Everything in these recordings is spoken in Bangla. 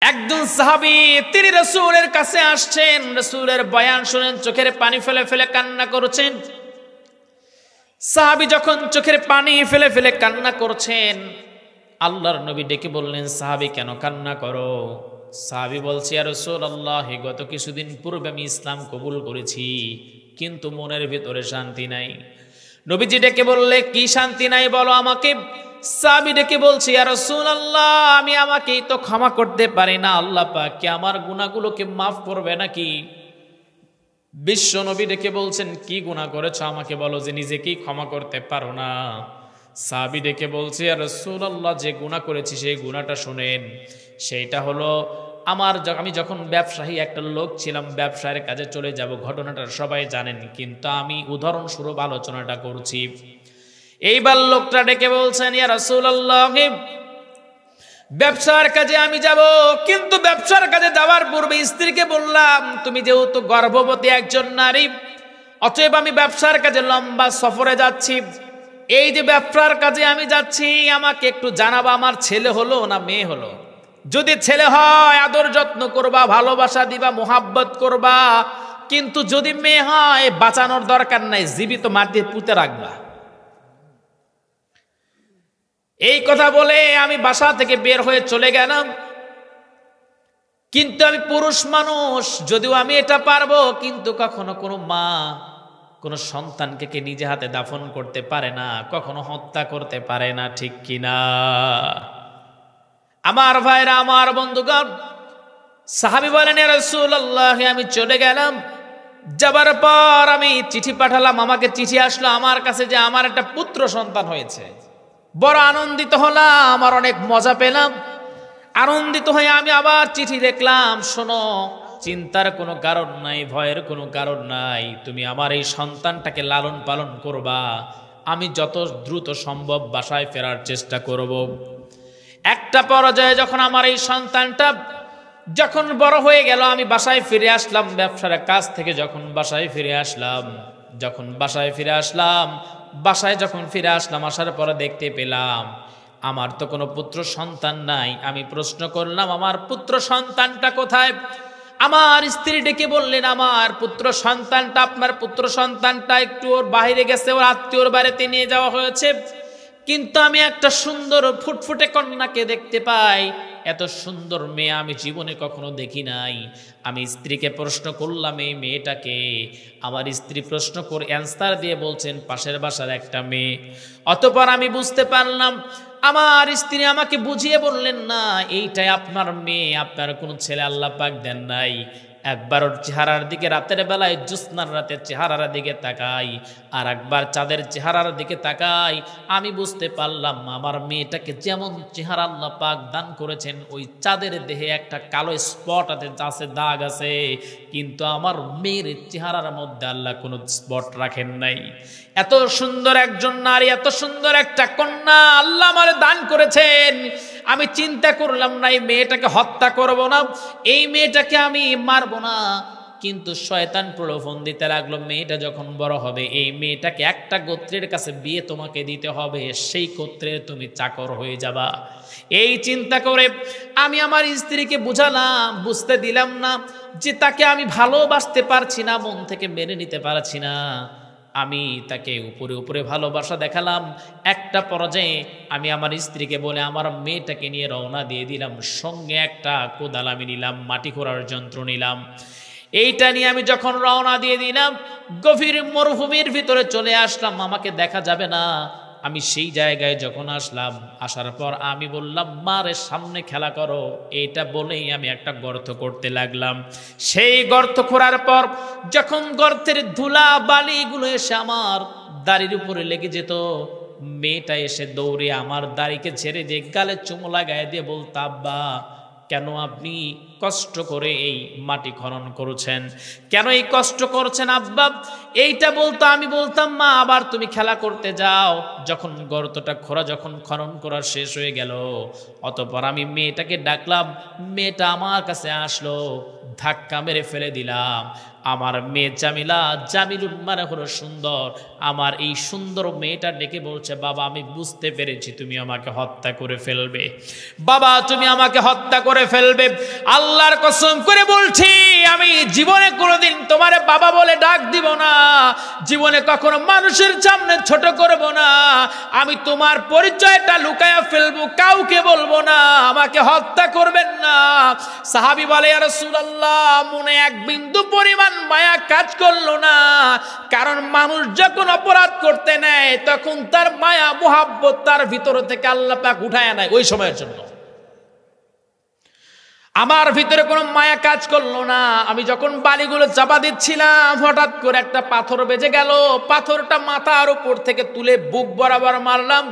একজন সাহাবী তিনি রাসূলের কাছে আসছেন, রাসূলের বয়ান শুনেন, চোখের পানি ফেলে ফেলে কান্না করছেন। সাহাবী যখন চোখের পানি ফেলে ফেলে কান্না করছেন, আল্লাহর নবী ডেকে বললেন, সাহাবী কেন কান্না করো? সাহাবী বলছে, ইয়া রাসূলুল্লাহ, গত কিছুদিন পূর্বে আমি ইসলাম কবুল করেছি, কিন্তু মনের ভিতরে শান্তি নাই। নবীজি ডেকে বললে, কি শান্তি নাই বলো আমাকে। সাহাবী ডেকে বলছে, ইয়া রাসূলুল্লাহ, আমি আমাকেই তো ক্ষমা করতে পারি না, আল্লাহ পাক কি আমার গুনাহগুলোকে মাফ করবে নাকি? বিশ্ব নবী ডেকে বলছেন, কি গুনাহ করেছো আমাকে বলো, যে নিজেকেই ক্ষমা করতে পারো না। সাহাবী ডেকে বলছে, ইয়া রাসূলুল্লাহ, যে গুনাহ করেছি সেই গুনাহটা শুনেন। সেইটা হলো আমি যখন ব্যবসায়ী একটা লোক ছিলাম, ব্যবসায়ের কাজে চলে যাব, ঘটনাটা সবাই জানেন, কিন্তু আমি উদাহরণস্বরূপ আলোচনাটা করছি। এইবার লোকটা ডেকে বলছেন, ইয়া রাসূলুল্লাহ, ব্যবসার কাজে আমি যাব, কিন্তু ব্যবসার কাজে যাওয়ার পূর্বে স্ত্রীকে বললাম, তুমি যেহেতু গর্ভবতী একজন নারী, অতএব আমি ব্যবসার কাজে লম্বা সফরে যাচ্ছি, এই যে ব্যবসার কাজে আমি যাচ্ছি, আমাকে একটু জানাবা আমার ছেলে হলো না মেয়ে হলো। যদি ছেলে হয় আদর যত্ন করবা, ভালোবাসা দিবা, মোহাব্বত করবা, কিন্তু যদি মেয়ে হয় বাঁচানোর দরকার নাই, জীবিত মাটিতে পুঁতে রাখবা। এই কথা বলে আমি বাসা থেকে বের হয়ে চলে গেলাম। কিন্তু আমি পুরুষ মানুষ, যদিও আমি এটা পারবো, কিন্তু কখনো কোনো মা কোনো সন্তানকে নিজে হাতে দাফন করতে পারে না, কখনো হত্যা করতে পারে না, ঠিক কিনা? আমার ভাইরা, আমার বন্ধুগণ, সাহাবী বলেন, ইয়া রাসূলুল্লাহ, আমি চলে গেলাম। যাবার পর আমি চিঠি পাঠালাম, আমাকে চিঠি আসলো আমার কাছে যে আমার একটা পুত্র সন্তান হয়েছে। বড় আনন্দিত হলাম, আমার অনেক মজা পেলাম। আনন্দিত হয়ে আমি আবার চিঠি দেখলাম, শোনো, চিন্তার কোনো কারণ নাই, ভয়ের কোনো কারণ নাই, তুমি আমার এই সন্তানটাকে লালন পালন করবা, আমি যত দ্রুত সম্ভব বাসায় ফেরার চেষ্টা করব। একটা পর্যায়ে যখন আমার এই সন্তানটা যখন বড় হয়ে গেল, আমি বাসায় ফিরে আসলাম, ব্যবসার কাজ থেকে যখন বাসায় ফিরে আসলাম, বাসায় যখন ফিরে আসলাম, আসার পরে দেখতে পেলাম আমার তো কোনো পুত্র সন্তান নাই। আমি প্রশ্ন করলাম, আমার পুত্র সন্তানটা কোথায়? আমার স্ত্রী ডেকে বললেন, আমার পুত্র সন্তানটা, আপনার পুত্র সন্তানটা একটু ওর বাইরে গেছে, ওর আত্মীয়র বাড়িতে নিয়ে যাওয়া হয়েছে। কিন্তু আমি একটা সুন্দর ফুটফুটে কন্যাকে দেখতে পাই, এত সুন্দর মেয়ে আমি জীবনে কখনো দেখি নাই। আমি স্ত্রীকে প্রশ্ন করলাম, এই মেয়েটাকে? আমার স্ত্রী প্রশ্ন করে অ্যান্সার দিয়ে বলছেন, পাশের বাসার একটা মেয়ে। অতঃপর আমি বুঝতে পারলাম, আমার স্ত্রী আমাকে বুঝিয়ে বললেন, না, এইটাই আপনার মেয়ে, আপনার কোনো ছেলে আল্লাহ পাক দেন নাই। একবার ওর চেহারার দিকে রাতের বেলায় জ্যোৎস্নার রাতের চেহারার দিকে তাকাই, আর একবার চাঁদের চেহারার দিকে তাকাই, আমি বুঝতে পারলাম আমার মেয়েটাকে যেমন চেহারা আল্লাহ পাক দান করেছেন, ওই চাঁদের দেহে একটা কালো স্পট আছে, দাগ আছে, কিন্তু আমার মেয়ের চেহারার মধ্যে আল্লাহ কোনো স্পট রাখেন নাই। এত সুন্দর একজন নারী, এত সুন্দর একটা কন্যা আল্লাহ আমার দান করেছেন। আমি চিন্তা করলাম না, এই মেয়েটাকে হত্যা করব না, এই মেয়েটাকে আমি মারব না, কিন্তু শয়তান প্রলোভন দিতে লাগলো, মেয়েটা যখন বড় হবে এই মেয়েটাকে একটা গোত্রের কাছে বিয়ে তোমাকে দিতে হবে, সেই গোত্রের তুমি চাকর হয়ে যাবা। এই চিন্তা করে আমি আমার স্ত্রীকে বুঝালাম, বুঝতে দিলাম না যে তাকে আমি ভালোবাসতে পারছি না, মন থেকে মেনে নিতে পারছি না। আমি তাকে উপরে উপরে ভালোবাসা দেখালাম। একটা পর্যায়ে আমি আমার স্ত্রীকে বলে আমার মেয়েটাকে নিয়ে রওনা দিয়ে দিলাম, সঙ্গে একটা কোদাল আমি নিলাম, মাটি খোঁড়ার যন্ত্র নিলাম। এইটা নিয়ে আমি যখন রওনা দিয়ে দিলাম, গভীর মরুভূমির ভিতরে চলে আসলাম, আমাকে দেখা যাবে না। আমি সেই জায়গায় যখন আসলাম, আসার পর আমি বললাম, মারে সামনে খেলা করো, এইটা বলেই আমি একটা গর্ত করতে লাগলাম। সেই গর্ত খোঁড়ার পর যখন গর্তের ধুলা বালিগুলো এসে আমার দাড়ির উপরে লেগে যেত, মেয়েটা এসে দৌড়ে আমার দাড়িকে ছেড়ে দিয়ে গালে চুমু লাগায় দিয়ে বলতো, আব্বা, কেন আপনি কষ্ট করে এই মাটি খনন করেছেন, কেন এই কষ্ট করছেন আব্বা? এইটা বলতো। আমি বলতাম, মা, আবার তুমি খেলা করতে যাও। যখন গর্তটা খোঁড়া, যখন খনন করা শেষ হয়ে গেল, অতঃপর আমি মেয়েটাকে ডাকলাম, মেয়েটা আমার কাছে আসলো, ধাক্কা মেরে ফেলে দিলাম। আমার মেয়ে জামিলা, জামিলুন মানে হলো সুন্দর, আমার এই সুন্দর মেয়েটা ডেকে বলছে, বাবা আমি বুঝতে পেরেছি তুমি আমাকে হত্যা করে ফেলবে, বাবা তুমি আমাকে হত্যা করে ফেলবে। আল্লাহর কসম করে বলছি আমি জীবনে কোনোদিন তোমারে বাবা বলে ডাক দিব না, জীবনে কখনো মানুষের সামনে ছোট করব না, আমি তোমার পরিচয়টা লুকায়া ফেলবো, কাউকে বলবো না, আমাকে হত্যা করবেন না। সাহাবী বলে, ইয়া রাসূলুল্লাহ, মনে এক বিন্দু পরিমাণ মায়া কাজ করলো না, কারণ মানুষ যখন অপরাধ করতে নেয় তখন তার মায়া মুহাব্বত তার ভিতর থেকে আল্লাহ পাক উঠায় নেয় ওই সময়ের জন্য। আমার ভিতরে কোনো মায়া কাজ করলো না। আমি যখন বালিগুলো চাপা দিচ্ছিলাম হঠাৎ করে একটা পাথর বেজে গেল, পাথরটা মাথার উপর থেকে তুলে বুক বরাবর মারলাম,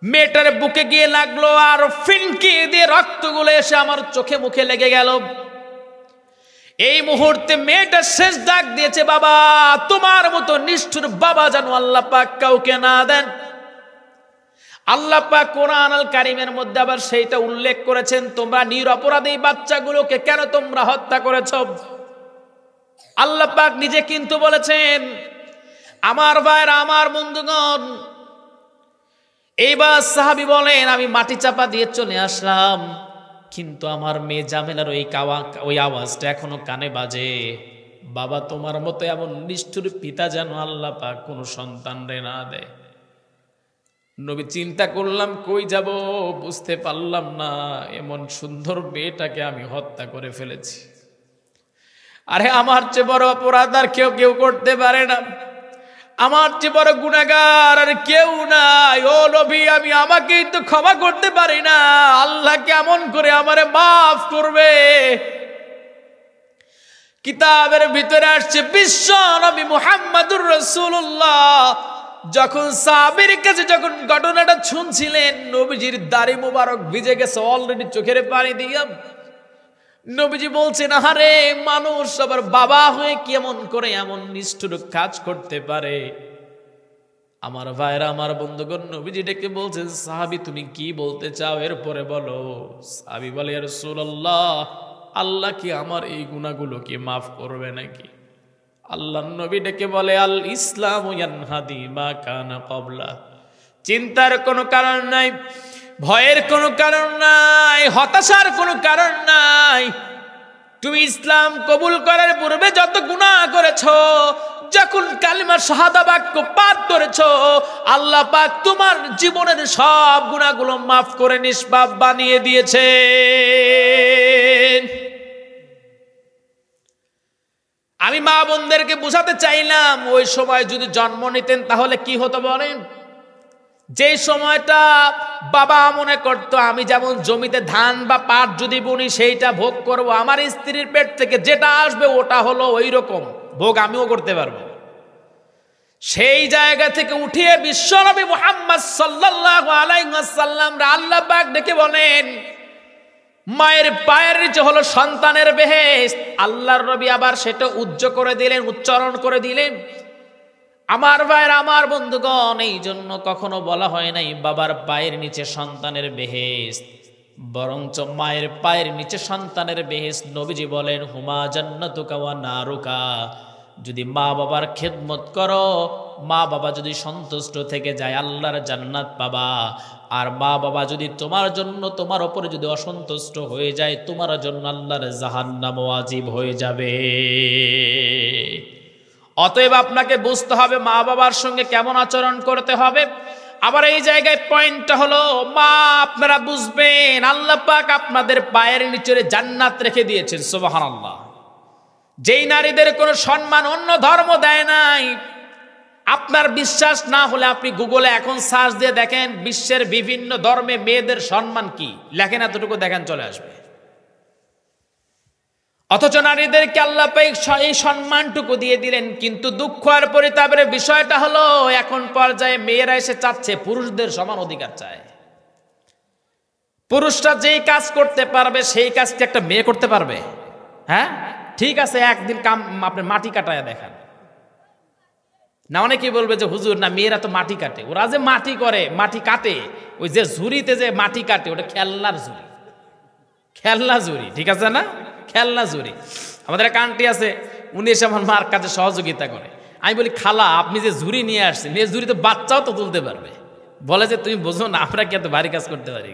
মেয়েটার বুকে গিয়ে লাগলো আর ফিনকি দিয়ে রক্তগুলো এসে আমার চোখে মুখে লেগে গেল। এই মুহূর্তে মেয়েটা শেষ ডাক দিয়েছে, বাবা তোমার মতো নিষ্ঠুর বাবা যেন আল্লাহ পাক কাউকে না দেন। আল্লাহ পাক কোরআন আল কারীমের মধ্যে আবার সেইটা উল্লেখ করেছেন, তোমরা নিরপরাধী বাচ্চাগুলোকে কেন তোমরা হত্যা করেছ। আল্লাহ পাক নিজে কিন্তু বলেছেন। আমার ভাইরা, আমার বন্ধুগণ, এইবার সাহাবী বলেন, আমি মাটি চাপা দিয়ে চলে আসলাম, কিন্তু আমার মেয়ে জামেলার ওই আওয়াজটা এখনো কানে বাজে, বাবা তোমার মতো এমন নিষ্ঠুর পিতা যেন আল্লাহ পাক কোনো সন্তান রে না দেয়। নবী চিন্তা করলাম কই যাব, বুঝতে পারলাম না, এমন সুন্দর মেয়েটাকে আমি হত্যা করে ফেলেছি। আরে আমার চেয়ে বড় অপরাধ আর কেউ করতে পারে না, আমার চেয়ে বড় গুনাহগার আর কেউ নাই। ও নবী, আমি আমাকেই তো ক্ষমা করতে পারি না, আল্লাহ কেমন করে আমারে মাফ করবে। কিতাবের ভিতরে আসছে বিশ্ব নবী মুহাম্মদুর রাসূলুল্লাহ যখন সাহাবীর কাছে যখন ঘটনাটা শুনছিলেন, নবীজির দাড়ি মুবারক ভিজে গেছে অলরেডি চোখের পানি দিয়ে। নবীজি বলছেন, আরে মানুষ আবার বাবা হয়ে কেমন করে এমন নিষ্ঠুর কাজ করতে পারে। আমার ভাইরা, আমার বন্ধুগণ, নবীজি ডেকে বলছেন, সাহাবী তুমি কি বলতে চাও এরপরে বলো। সাহাবী বলে, ইয়া রাসূলুল্লাহ, আল্লাহ কি আমার এই গুনাহগুলো কি মাফ করবে নাকি? আল্লাহ নবী ডেকে বলে, আল ইসলামু ইয়ানহাদি মা কানা ক্বাবলা। চিন্তার কোনো কারণ নাই, ভয়ের কোনো কারণ নাই, হতাশার কোনো কারণ নাই। তুমি ইসলাম কবুল করার পূর্বে যত গুনাহ করেছো, যখন কালিমা শাহাদা বাক্য পাঠ করেছো, আল্লাহ পাক তোমার জীবনের সব গুনাহগুলো মাফ করে নিষ্পাপ বানিয়ে দিয়েছে। আমি মা বোনদেরকে বোঝাতে চাইলাম, ওই সময় যদি জন্ম নিতেন তাহলে কি হতো বলেন? যে সময়টা বাবা মনে করতো আমি যেমন জমিতে ধান বা পাট যদি বুনি সেইটা ভোগ করব, আমার স্ত্রীর পেট থেকে যেটা আসবে ওটা হলো ওই রকম ভোগ আমিও করতে পারবো, সেই জায়গা থেকে উঠিয়ে বিশ্বনবী মুহাম্মদ সাল্লাল্লাহু আলাইহি ওয়াসাল্লাম আল্লাহ পাক ডেকে বলেন, মায়ের পায়ের নিচে হলো সন্তানের বেহেশত। আল্লাহর নবী আবার সেটা করে দিলেন, উচ্চারণ করে দিলেন। আমার ভাইয়ের, আমার বন্ধুগণ, এই জন্য কখনো বলা হয় নাই বাবার পায়ের নিচে সন্তানের বেহেশত, বরঞ্চ মায়ের পায়ের নিচে সন্তানের বেহেশত। নবীজি বলেন, হুমা জান্নাতুকা ওয়া নারুকা। যদি মা বাবার খেদমত করো, মা বাবা যদি সন্তুষ্ট থেকে যায়, আল্লাহর জান্নাত পাবা। আর মা বাবা যদি তোমার জন্য, তোমার উপরে যদি অসন্তুষ্ট হয়ে যায়, তোমার জন্য আল্লাহর জাহান্নাম ওয়াজিব হয়ে যাবে। অতএব আপনাকে বুঝতে হবে মা বাবার সঙ্গে কেমন আচরণ করতে হবে। আবার এই জায়গায় পয়েন্টটা হলো, মা আপনারা বুঝবেন আল্লাহ পাক আপনাদের পায়ের নিচে জান্নাত রেখে দিয়েছেন। সুবহানাল্লাহ। যেই নারীদের কোনো সম্মান অন্য ধর্ম দেয় নাই, আপনার বিশ্বাস না হলে আপনি গুগলে এখন সার্চ দিয়ে দেখেন বিশ্বের বিভিন্ন ধর্মে মেয়েদের সম্মান কি, লেখেন এতটুকু দেখেন চলে আসবে। অথচ নারীদেরকে আল্লাহ পাক এই সম্মানটুকু দিয়ে দিলেন। কিন্তু দুঃখ আর পরিতাপের বিষয়টা হলো, এখন পর্যায়ে মেয়েরা এসে চাচ্ছে পুরুষদের সমান অধিকার চায়। পুরুষরা যেই কাজ করতে পারবে সেই কাজটি একটা মেয়ে করতে পারবে? হ্যাঁ, ঠিক আছে, একদিন আপনি মাটি কাটায় দেখান না। অনেকেই বলবে যে হুজুর না, মেয়েরা তো মাটি কাটে। ওরা যে মাটি করে, মাটি কাটে, ওই যে ঝুড়িতে যে মাটি কাটে, ওটা খেলনার ঝুড়ি, খেলনা ঝুড়ি, ঠিক আছে না? খেলনা ঝুড়ি। আমাদের এক আন্টি আছে, উনি এসে আমার মার কাছে সহযোগিতা করে। আমি বলি খালা আপনি যে ঝুড়ি নিয়ে আসছেন, এই ঝুড়িতে বাচ্চাও তো তুলতে পারবে। বলে যে তুমি বোঝো না আমরা কি এত ভারী কাজ করতে পারি।